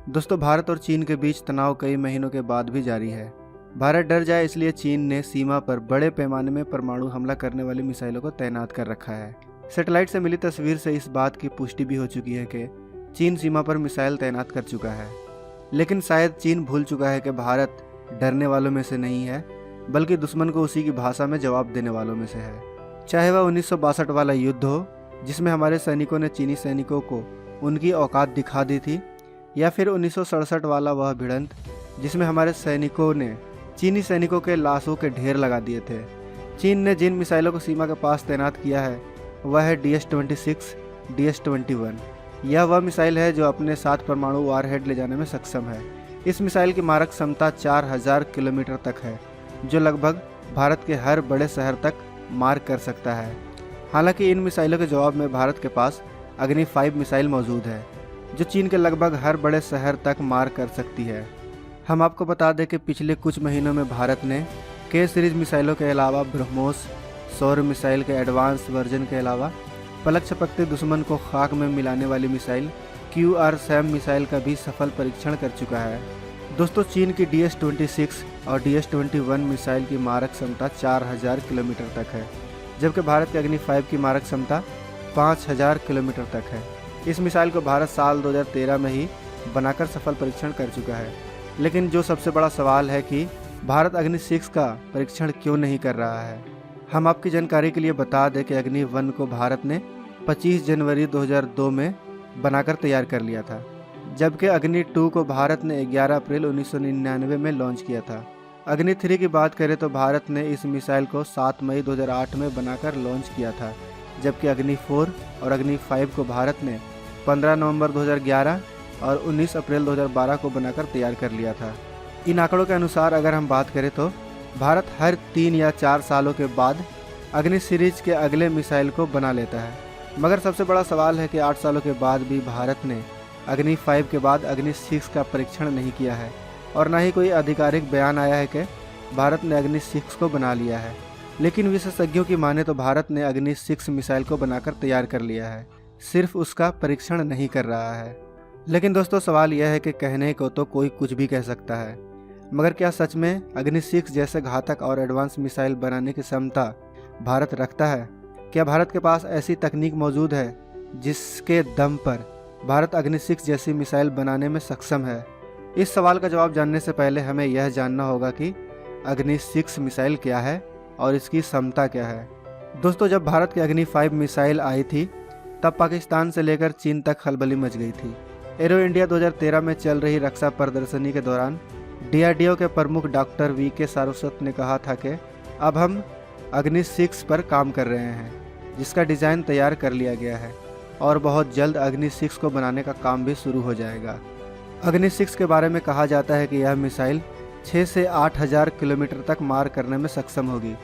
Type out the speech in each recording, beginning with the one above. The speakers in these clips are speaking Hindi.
दोस्तों, भारत और चीन के बीच तनाव कई महीनों के बाद भी जारी है। भारत डर जाए इसलिए चीन ने सीमा पर बड़े पैमाने में परमाणु हमला करने वाली मिसाइलों को तैनात कर रखा है। सैटेलाइट से मिली तस्वीर से इस बात की पुष्टि भी हो चुकी है कि चीन सीमा पर मिसाइल तैनात कर चुका है। लेकिन शायद चीन भूल चुका है कि भारत डरने वालों में से नहीं है, बल्कि दुश्मन को उसी की भाषा में जवाब देने वालों में से है। चाहे वह 1962 वाला युद्ध हो, जिसमें हमारे सैनिकों ने चीनी सैनिकों को उनकी औकात दिखा दी थी, या फिर 1967 वाला वह भिड़ंत जिसमें हमारे सैनिकों ने चीनी सैनिकों के लाशों के ढेर लगा दिए थे। चीन ने जिन मिसाइलों को सीमा के पास तैनात किया है वह है DS-26, DS-21। यह वह मिसाइल है जो अपने साथ परमाणु वारहेड ले जाने में सक्षम है। इस मिसाइल की मारक क्षमता 4000 किलोमीटर तक है, जो लगभग भारत के हर बड़े शहर तक मार कर सकता है। हालांकि इन मिसाइलों के जवाब में भारत के पास अग्नि 5 मिसाइल मौजूद है, जो चीन के लगभग हर बड़े शहर तक मार कर सकती है। हम आपको बता दें कि पिछले कुछ महीनों में भारत ने के सीरीज मिसाइलों के अलावा ब्रह्मोस सौर मिसाइल के एडवांस वर्जन के अलावा पलक झपकते दुश्मन को खाक में मिलाने वाली मिसाइल QR-SAM मिसाइल का भी सफल परीक्षण कर चुका है। दोस्तों, चीन की DS-26 और DS-21 मिसाइल की मारक क्षमता 4000 किलोमीटर तक है, जबकि भारत के अग्नि 5 की मारक क्षमता 5000 किलोमीटर तक है। इस मिसाइल को भारत साल 2013 में ही बनाकर सफल परीक्षण कर चुका है। लेकिन जो सबसे बड़ा सवाल है कि भारत अग्नि 6 का परीक्षण क्यों नहीं कर रहा है। हम आपकी जानकारी के लिए बता दें कि अग्नि 1 को भारत ने 25 जनवरी 2002 में बनाकर तैयार कर लिया था, जबकि अग्नि 2 को भारत ने 11 अप्रैल 1999 में लॉन्च किया था। अग्नि 3 की बात करें तो भारत ने इस मिसाइल को 7 मई 2008 में बनाकर लॉन्च किया था, जबकि अग्नि 4 और अग्नि 5 को भारत ने 15 नवंबर 2011 और 19 अप्रैल 2012 को बनाकर तैयार कर लिया था। इन आंकड़ों के अनुसार अगर हम बात करें तो भारत हर 3 या 4 सालों के बाद अग्नि सीरीज के अगले मिसाइल को बना लेता है। मगर सबसे बड़ा सवाल है कि 8 सालों के बाद भी भारत ने अग्नि 5 के बाद अग्नि 6 का परीक्षण नहीं किया है, और न ही कोई आधिकारिक बयान आया है कि भारत ने अग्नि 6 को बना लिया है। लेकिन विशेषज्ञों की माने तो भारत ने अग्नि 6 मिसाइल को बनाकर तैयार कर लिया है, सिर्फ उसका परीक्षण नहीं कर रहा है। लेकिन दोस्तों, सवाल यह है कि कहने को तो कोई कुछ भी कह सकता है, मगर क्या सच में अग्नि 6 जैसे घातक और एडवांस मिसाइल बनाने की क्षमता भारत रखता है? क्या भारत के पास ऐसी तकनीक मौजूद है जिसके दम पर भारत अग्नि 6 जैसी मिसाइल बनाने में सक्षम है? इस सवाल का जवाब जानने से पहले हमें यह जानना होगा कि अग्नि 6 मिसाइल क्या है और इसकी क्षमता क्या है। दोस्तों, जब भारत की अग्नि 5 मिसाइल आई थी तब पाकिस्तान से लेकर चीन तक खलबली मच गई थी। एरो इंडिया 2013 में चल रही रक्षा प्रदर्शनी के दौरान DRDO के प्रमुख डॉक्टर VK सारस्वत ने कहा था कि अब हम अग्नि 6 पर काम कर रहे हैं, जिसका डिज़ाइन तैयार कर लिया गया है और बहुत जल्द अग्नि 6 को बनाने का काम भी शुरू हो जाएगा। अग्नि 6 के बारे में कहा जाता है कि यह मिसाइल 6 से 8000 किलोमीटर तक मार करने में सक्षम होगी,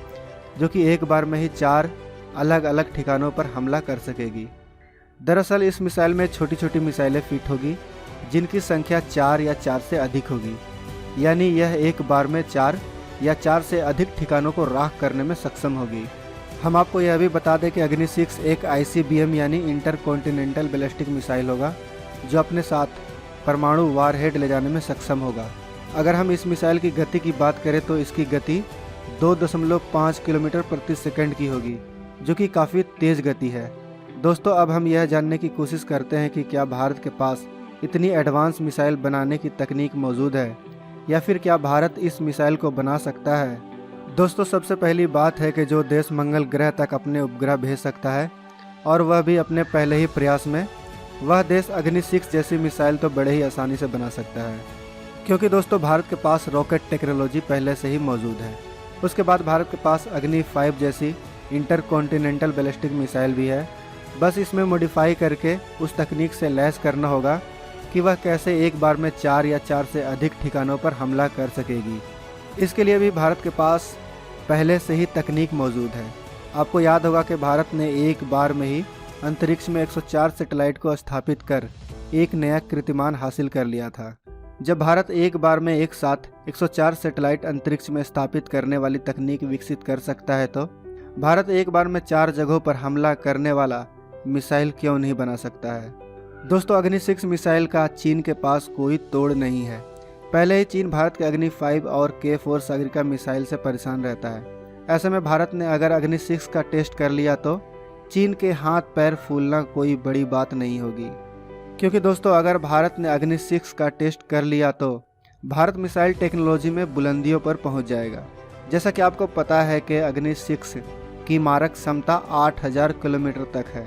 जो कि एक बार में ही 4 अलग अलग ठिकानों पर हमला कर सकेगी। दरअसल इस मिसाइल में छोटी छोटी मिसाइलें फिट होगी, जिनकी संख्या 4 या 4 से अधिक होगी, यानी यह एक बार में 4 या 4 से अधिक ठिकानों को राख करने में सक्षम होगी। हम आपको यह भी बता दें कि अग्नि 6 एक ICBM यानी इंटरकॉन्टिनेंटल बैलिस्टिक मिसाइल होगा, जो अपने साथ परमाणु वारहेड ले जाने में सक्षम होगा। अगर हम इस मिसाइल की गति की बात करें तो इसकी गति 2.5 किलोमीटर प्रति सेकंड की होगी, जो कि काफ़ी तेज़ गति है। दोस्तों, अब हम यह जानने की कोशिश करते हैं कि क्या भारत के पास इतनी एडवांस मिसाइल बनाने की तकनीक मौजूद है, या फिर क्या भारत इस मिसाइल को बना सकता है। दोस्तों, सबसे पहली बात है कि जो देश मंगल ग्रह तक अपने उपग्रह भेज सकता है, और वह भी अपने पहले ही प्रयास में, वह देश अग्नि 6 जैसी मिसाइल तो बड़े ही आसानी से बना सकता है, क्योंकि दोस्तों भारत के पास रॉकेट टेक्नोलॉजी पहले से ही मौजूद है। उसके बाद भारत के पास अग्नि 5 जैसी इंटरकॉन्टिनेंटल बैलिस्टिक मिसाइल भी है। बस इसमें मॉडिफाई करके उस तकनीक से लैस करना होगा कि वह कैसे एक बार में 4 या 4 से अधिक ठिकानों पर हमला कर सकेगी। इसके लिए भी भारत के पास पहले से ही तकनीक मौजूद है। आपको याद होगा कि भारत ने एक बार में ही अंतरिक्ष में 104 सैटेलाइट को स्थापित कर एक नया कीर्तिमान हासिल कर लिया था। जब भारत एक बार में एक साथ 104 सैटेलाइट अंतरिक्ष में स्थापित करने वाली तकनीक विकसित कर सकता है, तो भारत एक बार में 4 जगहों पर हमला करने वाला मिसाइल क्यों नहीं बना सकता है। दोस्तों अग्नि 6 मिसाइल का चीन के पास कोई तोड़ नहीं है। पहले ही चीन भारत के अग्नि 5 और K4 सागरिका मिसाइल से परेशान रहता है। ऐसे में भारत ने अगर अग्नि 6 का टेस्ट कर लिया तो चीन के हाथ पैर फूलना कोई बड़ी बात नहीं होगी, क्योंकि दोस्तों अगर भारत ने अग्नि 6 का टेस्ट कर लिया तो भारत मिसाइल टेक्नोलॉजी में बुलंदियों पर पहुंच जाएगा। जैसा कि आपको पता है कि अग्नि 6 की मारक क्षमता 8000 किलोमीटर तक है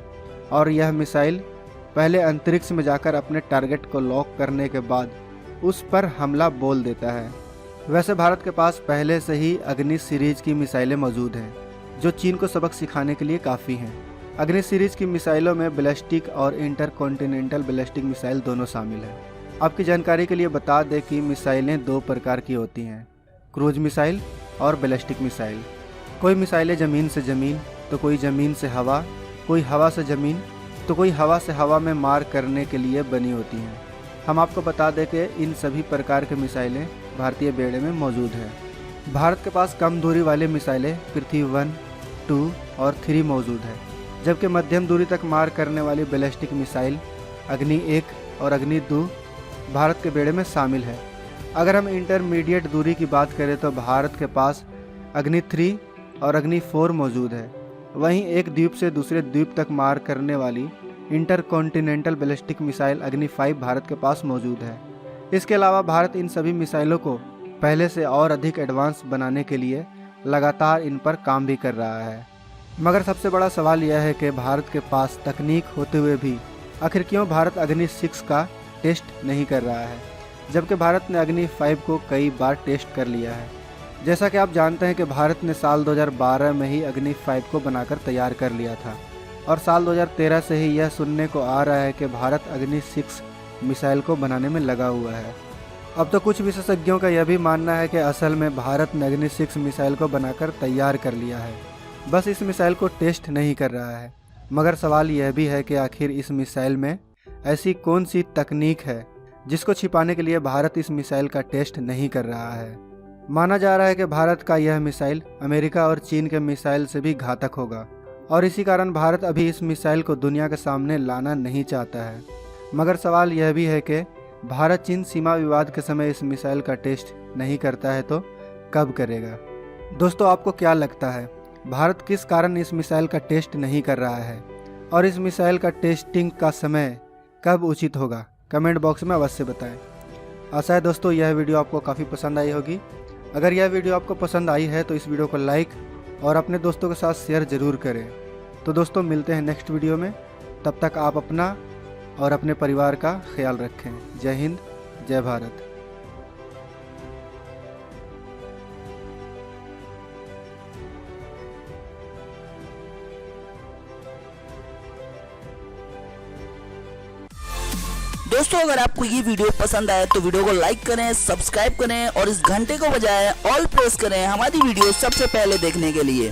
और यह मिसाइल पहले अंतरिक्ष में जाकर अपने टारगेट को लॉक करने के बाद उस पर हमला बोल देता है। वैसे भारत के पास पहले से ही अग्नि सीरीज की मिसाइलें मौजूद हैं जो चीन को सबक सिखाने के लिए काफ़ी हैं। अग्नि सीरीज की मिसाइलों में बैलिस्टिक और इंटरकॉन्टिनेंटल बैलिस्टिक मिसाइल दोनों शामिल हैं। आपकी जानकारी के लिए बता दें कि मिसाइलें दो प्रकार की होती हैं, क्रूज मिसाइल और बैलिस्टिक मिसाइल। कोई मिसाइलें ज़मीन से ज़मीन तो कोई ज़मीन से हवा, कोई हवा से ज़मीन तो कोई हवा से हवा में मार करने के लिए बनी होती हैं। हम आपको बता दें कि इन सभी प्रकार के मिसाइलें भारतीय बेड़े में मौजूद हैं। भारत के पास कम दूरी वाली मिसाइलें पृथ्वी 1, 2 और 3 मौजूद है, जबकि मध्यम दूरी तक मार करने वाली बैलिस्टिक मिसाइल अग्नि 1 और अग्नि 2 भारत के बेड़े में शामिल है। अगर हम इंटरमीडिएट दूरी की बात करें तो भारत के पास अग्नि 3 और अग्नि 4 मौजूद है। वहीं एक द्वीप से दूसरे द्वीप तक मार करने वाली इंटरकॉन्टिनेंटल बैलिस्टिक मिसाइल अग्नि 5 भारत के पास मौजूद है। इसके अलावा भारत इन सभी मिसाइलों को पहले से और अधिक एडवांस बनाने के लिए लगातार इन पर काम भी कर रहा है। मगर सबसे बड़ा सवाल यह है कि भारत के पास तकनीक होते हुए भी आखिर क्यों भारत अग्नि 6 का टेस्ट नहीं कर रहा है, जबकि भारत ने अग्नि 5 को कई बार टेस्ट कर लिया है। जैसा कि आप जानते हैं कि भारत ने साल 2012 में ही अग्नि 5 को बनाकर तैयार कर लिया था और साल 2013 से ही यह सुनने को आ रहा है कि भारत अग्नि 6 मिसाइल को बनाने में लगा हुआ है। अब तो कुछ विशेषज्ञों का यह भी मानना है कि असल में भारत ने अग्नि 6 मिसाइल को बनाकर तैयार कर लिया है, बस इस मिसाइल को टेस्ट नहीं कर रहा है। मगर सवाल यह भी है कि आखिर इस मिसाइल में ऐसी कौन सी तकनीक है जिसको छिपाने के लिए भारत इस मिसाइल का टेस्ट नहीं कर रहा है। माना जा रहा है कि भारत का यह मिसाइल अमेरिका और चीन के मिसाइल से भी घातक होगा और इसी कारण भारत अभी इस मिसाइल को दुनिया के सामने लाना नहीं चाहता है। मगर सवाल यह भी है कि भारत चीन सीमा विवाद के समय इस मिसाइल का टेस्ट नहीं करता है तो कब करेगा। दोस्तों आपको क्या लगता है, भारत किस कारण इस मिसाइल का टेस्ट नहीं कर रहा है और इस मिसाइल का टेस्टिंग का समय कब उचित होगा? कमेंट बॉक्स में अवश्य बताएं। आशा है दोस्तों यह वीडियो आपको काफ़ी पसंद आई होगी। अगर यह वीडियो आपको पसंद आई है तो इस वीडियो को लाइक और अपने दोस्तों के साथ शेयर ज़रूर करें। तो दोस्तों मिलते हैं नेक्स्ट वीडियो में, तब तक आप अपना और अपने परिवार का ख्याल रखें। जय हिंद, जय भारत। दोस्तों अगर आपको ये वीडियो पसंद आया तो वीडियो को लाइक करें, सब्सक्राइब करें और इस घंटे को बजाय ऑल प्रेस करें हमारी वीडियो सबसे पहले देखने के लिए।